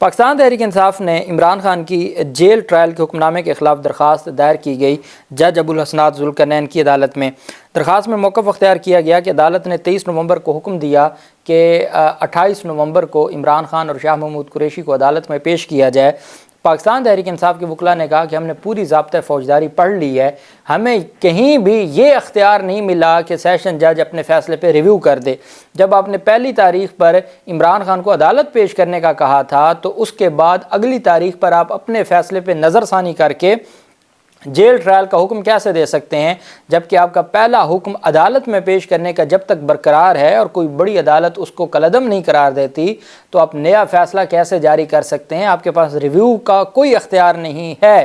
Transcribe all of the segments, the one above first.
پاکستان تحریک انصاف نے عمران خان کی jail trial کے حکم نامے کے خلاف درخواست دائر کی گئی جج ابوالحسنات ذوالقرنین کی عدالت میں۔ درخواست میں موقف اختیار کیا گیا کہ عدالت نے 23 نومبر کو حکم دیا کہ 28 نومبر کو عمران خان اور شاہ محمود قریشی کو عدالت میں پیش کیا جائے۔ پاکستان تحریک انصاف کے وکلاء نے کہا کہ ہم نے پوری ضابطۂ فوجداری پڑھ لی ہے، ہمیں کہیں بھی یہ اختیار نہیں ملا کہ سیشن جج اپنے فیصلے پہ ریویو کر دے۔ جب آپ نے پہلی تاریخ پر عمران خان کو عدالت پیش کرنے کا کہا تھا تو اس کے بعد اگلی تاریخ پر آپ اپنے فیصلے پہ نظر ثانی کر کے جیل ٹرائل کا حکم کیسے دے سکتے ہیں، جبکہ آپ کا پہلا حکم عدالت میں پیش کرنے کا جب تک برقرار ہے اور کوئی بڑی عدالت اس کو کالعدم نہیں قرار دیتی تو آپ نیا فیصلہ کیسے جاری کر سکتے ہیں؟ آپ کے پاس ریویو کا کوئی اختیار نہیں ہے۔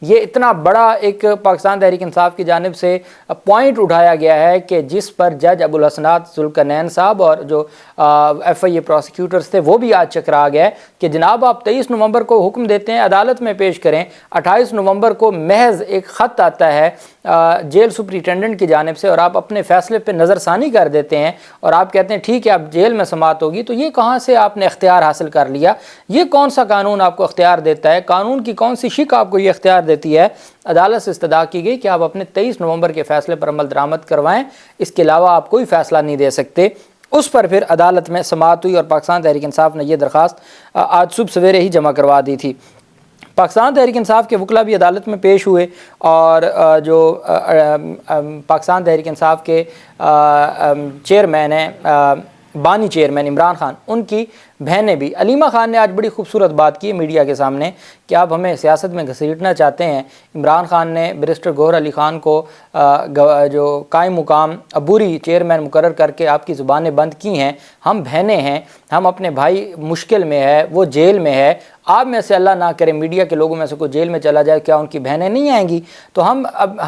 یہ اتنا بڑا ایک پاکستان تحریک انصاف کی جانب سے پوائنٹ اٹھایا گیا ہے کہ جس پر جج ابوالحسنات ذوالقرنین صاحب اور جو ایف آئی اے پروسیکیوٹرز تھے وہ بھی آج چکرا گئے کہ جناب آپ 23 نومبر کو حکم دیتے ہیں عدالت میں پیش کریں، 28 نومبر کو محض ایک خط آتا ہے جیل سپرنٹینڈنٹ کی جانب سے اور آپ اپنے فیصلے پہ نظر ثانی کر دیتے ہیں اور آپ کہتے ہیں ٹھیک ہے اب جیل میں سماعت ہوگی، تو یہ کہاں سے آپ نے اختیار حاصل کر لیا؟ یہ کون سا قانون آپ کو اختیار دیتا ہے؟ قانون کی کون سی شق آپ کو یہ اختیار دیتی ہے؟ عدالت سے استدعا کی گئی کہ آپ اپنے 23 نومبر کے فیصلے پر عمل درآمد کروائیں، اس کے علاوہ آپ کوئی فیصلہ نہیں دے سکتے۔ اس پر پھر عدالت میں سماعت ہوئی اور پاکستان تحریک انصاف نے یہ درخواست آج صبح سویرے ہی جمع کروا دی تھی۔ پاکستان تحریک انصاف کے وکلاء بھی عدالت میں پیش ہوئے اور جو پاکستان تحریک انصاف کے چیئرمین ہیں بانی چیئرمین عمران خان، ان کی بہنیں بھی، علیمہ خان نے آج بڑی خوبصورت بات کی میڈیا کے سامنے کہ آپ ہمیں سیاست میں گھسیٹنا چاہتے ہیں۔ عمران خان نے بیرسٹر گوہر علی خان کو جو قائم مقام عبوری چیئرمین مقرر کر کے آپ کی زبانیں بند کی ہیں، ہم بہنیں ہیں، ہم اپنے بھائی مشکل میں ہے، وہ جیل میں ہے، آپ میں سے اللہ نہ کرے میڈیا کے لوگوں میں سے کوئی جیل میں چلا جائے، کیا ان کی بہنیں نہیں آئیں گی؟ تو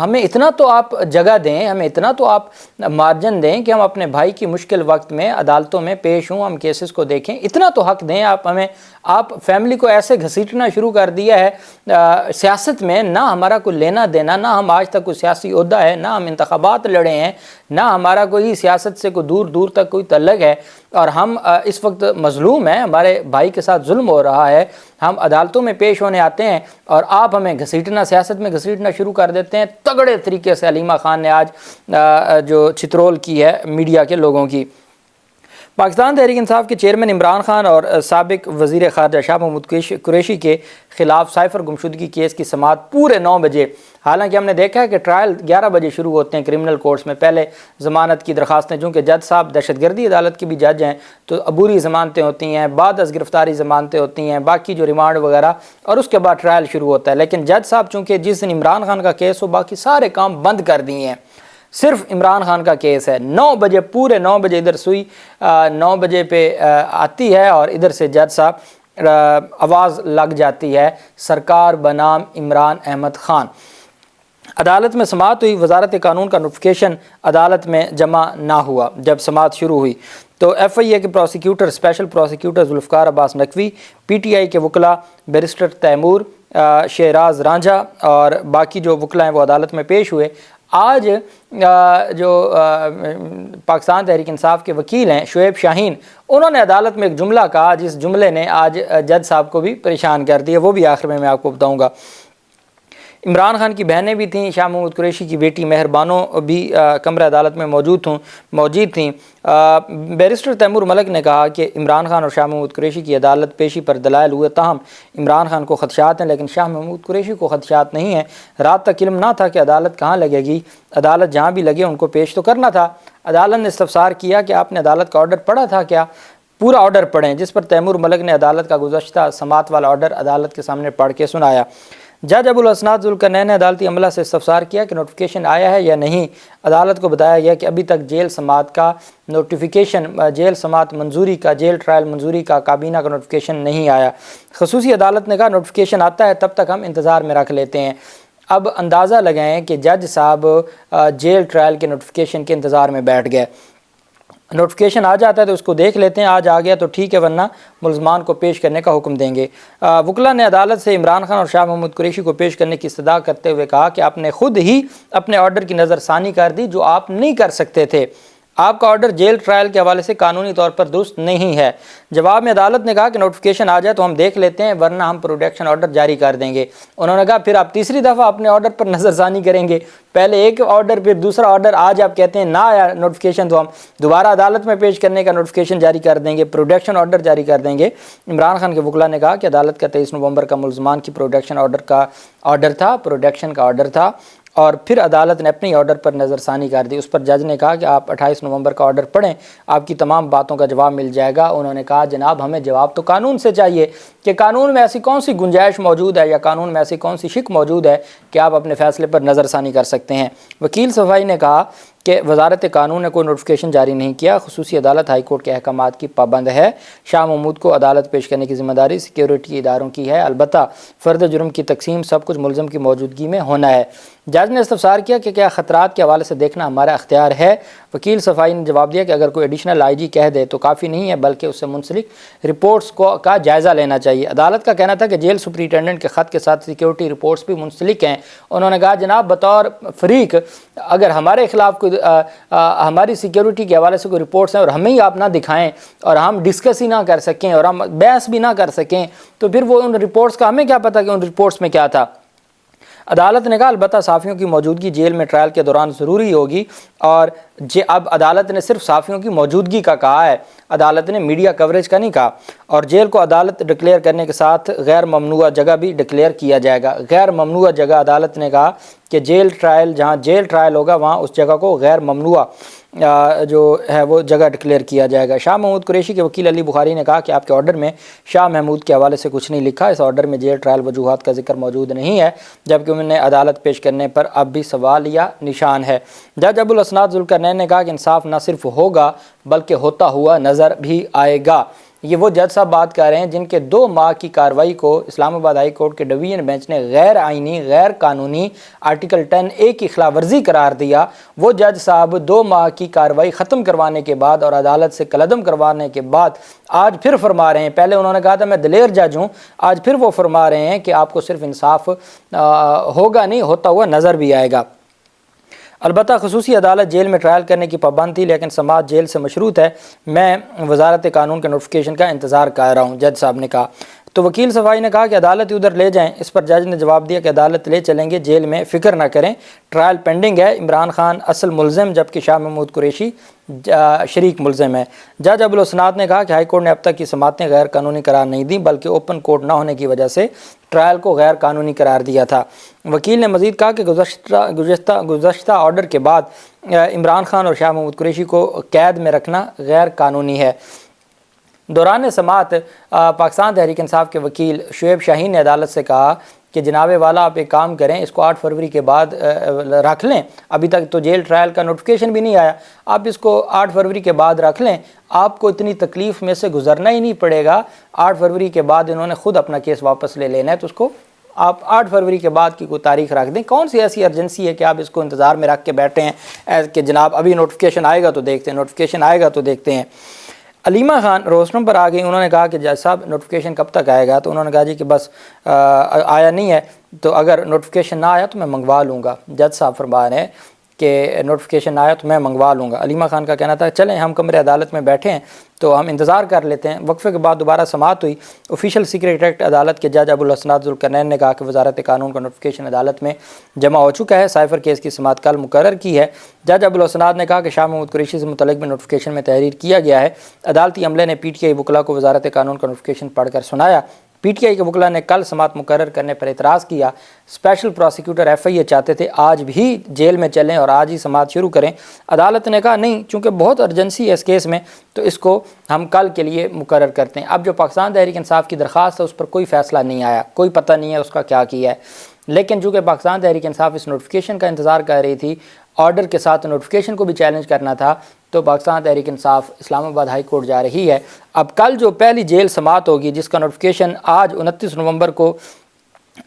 ہمیں اتنا تو آپ جگہ دیں، ہمیں اتنا تو آپ مارجن دیں کہ ہم اپنے بھائی کی مشکل وقت میں عدالتوں میں پیش ہوں، ہم کیسز کو دیکھیں، اتنا تو حق دیں آپ ہمیں۔ آپ فیملی کو ایسے گھسیٹنا شروع کر دیا ہے سیاست میں، نہ ہمارا کوئی لینا دینا، نہ ہم آج تک کوئی سیاسی عہدہ ہے، نہ ہم انتخابات لڑے ہیں، نہ ہمارا کوئی سیاست سے کوئی دور دور تک کوئی تعلق ہے، اور ہم اس وقت مظلوم ہیں، ہمارے بھائی کے ساتھ ظلم ہو رہا ہے، ہم عدالتوں میں پیش ہونے آتے ہیں اور آپ ہمیں گھسیٹنا، سیاست میں گھسیٹنا شروع کر دیتے ہیں۔ تگڑے طریقے سے علیمہ خان نے آج جو چترول کی ہے میڈیا کے لوگوں کی۔ پاکستان تحریک انصاف کے چیئرمین عمران خان اور سابق وزیر خارجہ شاہ محمود قریشی کے خلاف سائفر گمشدگی کیس کی سماعت پورے 9 بجے، حالانکہ ہم نے دیکھا ہے کہ ٹرائل 11 بجے شروع ہوتے ہیں کرمنل کورٹس میں، پہلے ضمانت کی درخواستیں، چونکہ جج صاحب دہشت گردی عدالت کے بھی جج ہیں تو عبوری ضمانتیں ہوتی ہیں، بعد از گرفتاری ضمانتیں ہوتی ہیں، باقی جو ریمانڈ وغیرہ، اور اس کے بعد ٹرائل شروع ہوتا ہے۔ لیکن جج صاحب چونکہ جس دن عمران خان کا کیس ہو باقی سارے کام بند کر دیے ہیں، صرف عمران خان کا کیس ہے۔ 9 بجے، پورے 9 بجے ادھر سوئی 9 بجے پہ آتی ہے اور ادھر سے جج صاحب آواز لگ جاتی ہے سرکار بنام عمران احمد خان۔ عدالت میں سماعت ہوئی، وزارت قانون کا نوٹیفیکیشن عدالت میں جمع نہ ہوا۔ جب سماعت شروع ہوئی تو ایف آئی اے کے prosecutor, special prosecutor Zulfiqar Abbas Naqvi, P T I کے وکلاء بیرسٹر تیمور، شہراز رانجھا اور باقی جو وکلاء ہیں وہ عدالت میں پیش ہوئے۔ آج جو پاکستان تحریک انصاف کے وکیل ہیں شعیب شاہین، انہوں نے عدالت میں ایک جملہ کہا جس جملے نے آج جج صاحب کو بھی پریشان کر دیا، وہ بھی آخر میں آپ کو بتاؤں گا۔ عمران خان کی بہنیں بھی تھیں، شاہ محمود قریشی کی بیٹی مہربانو بھی کمرہ عدالت میں موجود تھیں۔ بیرسٹر تیمور ملک نے کہا کہ عمران خان اور شاہ محمود قریشی کی عدالت پیشی پر دلائل ہوئے، تاہم عمران خان کو خدشات ہیں لیکن شاہ محمود قریشی کو خدشات نہیں ہیں۔ رات تک علم نہ تھا کہ عدالت کہاں لگے گی، عدالت جہاں بھی لگے ان کو پیش تو کرنا تھا۔ عدالت نے استفسار کیا کہ آپ نے عدالت کا آرڈر پڑھا تھا کیا؟ پورا آرڈر پڑھیں، جس پر تیمور ملک نے عدالت کا گزشتہ سماعت والا آرڈر عدالت کے سامنے پڑھ کے سنایا۔ جج ابوالحسنات ذوالقرنین نے عدالتی عملہ سے استفسار کیا کہ نوٹیفیکیشن آیا ہے یا نہیں۔ عدالت کو بتایا گیا کہ ابھی تک جیل سماعت کا نوٹیفیکیشن، جیل سماعت منظوری کا، جیل ٹرائل منظوری کا کابینہ کا نوٹیفیکیشن نہیں آیا۔ خصوصی عدالت نے کہا نوٹیفیکیشن آتا ہے تب تک ہم انتظار میں رکھ لیتے ہیں۔ اب اندازہ لگائیں کہ جج صاحب جیل ٹرائل کے نوٹیفیکیشن کے انتظار میں بیٹھ گئے۔ نوٹیفیکیشن آ جاتا ہے تو اس کو دیکھ لیتے ہیں، آج آ گیا تو ٹھیک ہے ورنہ ملزمان کو پیش کرنے کا حکم دیں گے۔ وکلاء نے عدالت سے عمران خان اور شاہ محمود قریشی کو پیش کرنے کی استدعا کرتے ہوئے کہا کہ آپ نے خود ہی اپنے آرڈر کی نظر ثانی کر دی جو آپ نہیں کر سکتے تھے۔ آپ کا آرڈر جیل ٹرائل کے حوالے سے قانونی طور پر درست نہیں ہے۔ جواب میں عدالت نے کہا کہ نوٹیفیکیشن آ جائے تو ہم دیکھ لیتے ہیں ورنہ ہم پروٹیکشن آرڈر جاری کر دیں گے۔ انہوں نے کہا پھر آپ تیسری دفعہ اپنے آرڈر پر نظر ثانی کریں گے، پہلے ایک آرڈر پھر دوسرا آرڈر، آج آپ کہتے ہیں نہ آیا نوٹیفیکیشن تو ہم دوبارہ عدالت میں پیش کرنے کا نوٹیفیکیشن جاری کر دیں گے، پروٹیکشن آرڈر جاری کر دیں گے۔ عمران خان کے وکلاء نے کہا کہ عدالت کا 23 نومبر کا ملزمان کی پروٹیکشن کا آرڈر تھا اور پھر عدالت نے اپنی آرڈر پر نظر ثانی کر دی۔ اس پر جج نے کہا کہ آپ 28 نومبر کا آرڈر پڑھیں، آپ کی تمام باتوں کا جواب مل جائے گا۔ انہوں نے کہا جناب ہمیں جواب تو قانون سے چاہیے کہ قانون میں ایسی کون سی گنجائش موجود ہے یا قانون میں ایسی کون سی شک موجود ہے کہ آپ اپنے فیصلے پر نظر ثانی کر سکتے ہیں۔ وکیل صفائی نے کہا کہ وزارت قانون نے کوئی نوٹیفیکیشن جاری نہیں کیا، خصوصی عدالت ہائی کورٹ کے احکامات کی پابند ہے۔ شاہ محمود کو عدالت پیش کرنے کی ذمہ داری سیکیورٹی اداروں کی ہے، البتہ فرد جرم کی تقسیم سب کچھ ملزم کی موجودگی میں ہونا ہے۔ جج نے استفسار کیا کہ کیا خطرات کے حوالے سے دیکھنا ہمارا اختیار ہے؟ وکیل صفائی نے جواب دیا کہ اگر کوئی ایڈیشنل آئی جی کہہ دے تو کافی نہیں ہے، بلکہ اس سے منسلک رپورٹس کا جائزہ لینا چاہیے۔ عدالت کا کہنا تھا کہ جیل سپرنٹینڈنٹ کے خط کے ساتھ سیکیورٹی رپورٹس بھی منسلک ہیں۔ انہوں نے کہا جناب بطور فریق اگر ہمارے خلاف کوئی ہماری سیکیورٹی کے حوالے سے کوئی رپورٹس ہیں اور ہمیں ہی آپ نہ دکھائیں اور ہم ڈسکس ہی نہ کر سکیں اور ہم بحث بھی نہ کر سکیں تو پھر وہ ان رپورٹس کا ہمیں کیا پتہ کہ ان رپورٹس میں کیا تھا۔ عدالت نے کہا البتہ صحافیوں کی موجودگی جیل میں ٹرائل کے دوران ضروری ہوگی، اور اب عدالت نے صرف صحافیوں کی موجودگی کا کہا ہے، عدالت نے میڈیا کوریج کا نہیں کہا۔ اور جیل کو عدالت ڈکلیئر کرنے کے ساتھ غیر ممنوعہ جگہ بھی ڈکلیئر کیا جائے گا۔ غیر ممنوعہ جگہ عدالت نے کہا کہ جہاں جیل ٹرائل ہوگا وہاں اس جگہ کو غیر ممنوعہ جو ہے وہ جگہ ڈکلیئر کیا جائے گا۔ شاہ محمود قریشی کے وکیل علی بخاری نے کہا کہ آپ کے آرڈر میں شاہ محمود کے حوالے سے کچھ نہیں لکھا، اس آرڈر میں جیل ٹرائل وجوہات کا ذکر موجود نہیں ہے، جبکہ انہیں عدالت پیش کرنے پر اب بھی سوال یا نشان ہے۔ جج ابو الاسناد ذوالقرنین نے کہا کہ انصاف نہ صرف ہوگا بلکہ ہوتا ہوا نظر بھی آئے گا۔ یہ وہ جج صاحب بات کر رہے ہیں جن کے 2 ماہ کی کارروائی کو اسلام آباد ہائی کورٹ کے ڈویژن بینچ نے غیر آئینی، غیر قانونی، آرٹیکل 10A کی خلاف ورزی قرار دیا۔ وہ جج صاحب 2 ماہ کی کارروائی ختم کروانے کے بعد اور عدالت سے کالعدم کروانے کے بعد آج پھر فرما رہے ہیں، پہلے انہوں نے کہا تھا میں دلیر جج ہوں، آج پھر وہ فرما رہے ہیں کہ آپ کو صرف انصاف ہوگا نہیں، ہوتا ہوا نظر بھی آئے گا۔ البتہ خصوصی عدالت جیل میں ٹرائل کرنے کی پابند تھی، لیکن سماعت جیل سے مشروط ہے، میں وزارت قانون کے نوٹیفیکیشن کا انتظار کر رہا ہوں، جج صاحب نے کہا۔ تو وکیل صفائی نے کہا کہ عدالت ادھر لے جائیں، اس پر جج نے جواب دیا کہ عدالت لے چلیں گے، جیل میں فکر نہ کریں، ٹرائل پینڈنگ ہے، عمران خان اصل ملزم جبکہ شاہ محمود قریشی شریک ملزم ہے۔ جج ابو الاسناد نے کہا کہ ہائی کورٹ نے اب تک کی سماعتیں غیر قانونی قرار نہیں دیں، بلکہ اوپن کورٹ نہ ہونے کی وجہ سے ٹرائل کو غیر قانونی قرار دیا تھا۔ وکیل نے مزید کہا کہ گزشتہ آرڈر کے بعد عمران خان اور شاہ محمود قریشی کو قید میں رکھنا غیر قانونی ہے۔ دوران سماعت پاکستان تحریک انصاف کے وکیل شعیب شاہین نے عدالت سے کہا کہ جناب والا آپ ایک کام کریں، اس کو 8 فروری کے بعد رکھ لیں، ابھی تک تو جیل ٹرائل کا نوٹیفیکیشن بھی نہیں آیا، آپ اس کو 8 فروری کے بعد رکھ لیں، آپ کو اتنی تکلیف میں سے گزرنا ہی نہیں پڑے گا۔ 8 فروری کے بعد انہوں نے خود اپنا کیس واپس لے لینا ہے، تو اس کو آپ 8 فروری کے بعد کی کوئی تاریخ رکھ دیں۔ کون سی ایسی ارجنسی ہے کہ آپ اس کو انتظار میں رکھ کے بیٹھے ہیں کہ جناب ابھی نوٹیفیکیشن آئے گا تو دیکھتے ہیں، نوٹیفیکیشن آئے گا تو دیکھتے ہیں۔ علیمہ خان روسٹرم پر آ گئی، انہوں نے کہا کہ جج صاحب نوٹیفیکیشن کب تک آئے گا؟ تو انہوں نے کہا جی کہ بس آیا نہیں ہے، تو اگر نوٹیفیکیشن نہ آیا تو میں منگوا لوں گا۔ جج صاحب فرما رہے ہیں کہ نوٹیفیکیشن آیا تو میں منگوا لوں گا۔ علیمہ خان کا کہنا تھا چلیں ہم کمرے عدالت میں بیٹھے ہیں تو ہم انتظار کر لیتے ہیں۔ وقفے کے بعد دوبارہ سماعت ہوئی۔ آفیشیل سیکریٹ ایکٹ عدالت کے جج ابو الاسناد ذوالقرنین نے کہا کہ وزارت قانون کا نوٹیفیکیشن عدالت میں جمع ہو چکا ہے، سائفر کیس کی سماعت کل مقرر کی ہے۔ جج ابو الاسناد نے کہا کہ شاہ محمود قریشی سے متعلق بھی نوٹیفیکیشن میں تحریر کیا گیا ہے۔ عدالتی عملے نے PTI وکلاء کو وزارت قانون کا نوٹیفیکیشن پڑھ کر سنایا۔ PTI کے وکلاء نے کل سماعت مقرر کرنے پر اعتراض کیا۔ اسپیشل پروسیکیوٹر FIA چاہتے تھے آج بھی جیل میں چلیں اور آج ہی سماعت شروع کریں۔ عدالت نے کہا نہیں، چونکہ بہت ارجنسی ہے اس کیس میں تو اس کو ہم کل کے لیے مقرر کرتے ہیں۔ اب جو پاکستان تحریک انصاف کی درخواست ہے اس پر کوئی فیصلہ نہیں آیا، کوئی پتہ نہیں ہے اس کا کیا کیا ہے، لیکن چونکہ پاکستان تحریک انصاف اس نوٹیفیکیشن کا انتظار کر رہی تھی، آرڈر کے ساتھ نوٹیفیکیشن کو بھی چیلنج کرنا تھا، تو پاکستان تحریک انصاف اسلام آباد ہائی کورٹ جا رہی ہے۔ اب کل جو پہلی جیل سماعت ہوگی جس کا نوٹیفیکیشن آج 29 نومبر کو،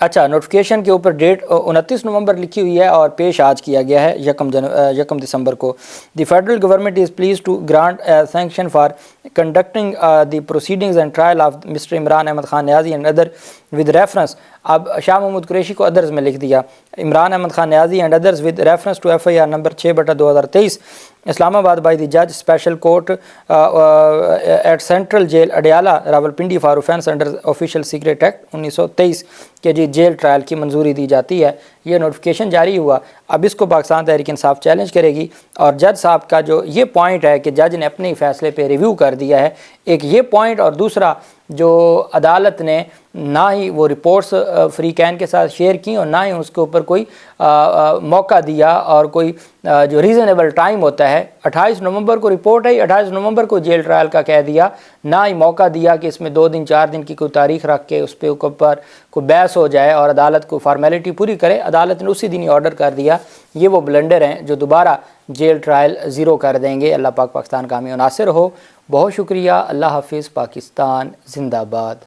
نوٹیفیکیشن کے اوپر ڈیٹ 29 نومبر لکھی ہوئی ہے اور پیش آج کیا گیا ہے 1 دسمبر کو۔ The federal government is pleased to grant sanction for conducting the proceedings and trial of mister Imran Ahmed Khan Niazi and other with reference. اب شاہ محمود قریشی کو ادرز میں لکھ دیا. Imran Ahmed Khan Niazi and others with reference to FIR number 6/2023 Islamabad by the judge special court at central jail Adiala Rawalpindi for offence under official secret act 1923 کہ جی jail trial کی منظوری دی جاتی ہے. یہ نوٹیفیکیشن جاری ہوا. اب اس کو پاکستان تحریک انصاف چیلنج کرے گی. اور جج صاحب کا جو یہ پوائنٹ ہے کہ جج نے اپنے فیصلے پہ ریویو کر دیا ہے، ایک یہ پوائنٹ، اور دوسرا جو عدالت نے نہ ہی وہ رپورٹس فری کین کے ساتھ شیئر کی اور نہ ہی اس کے اوپر کوئی موقع دیا اور کوئی جو ریزنیبل ٹائم ہوتا ہے. 28 نومبر کو رپورٹ ہے، 28 نومبر کو جیل ٹرائل کا کہہ دیا، نہ ہی موقع دیا کہ اس میں 2 دن 4 دن کی کوئی تاریخ رکھ کے اس پہ اوپر کوئی بحث ہو جائے اور عدالت کو فارمیلٹی پوری کرے. عدالت نے اسی دن ہی آرڈر کر دیا. یہ وہ بلنڈر ہیں جو دوبارہ جیل ٹرائل زیرو کر دیں گے. اللہ پاک پاکستان کا حامی و ناصر ہو. بہت شکریہ. اللہ حافظ. پاکستان زندہ باد.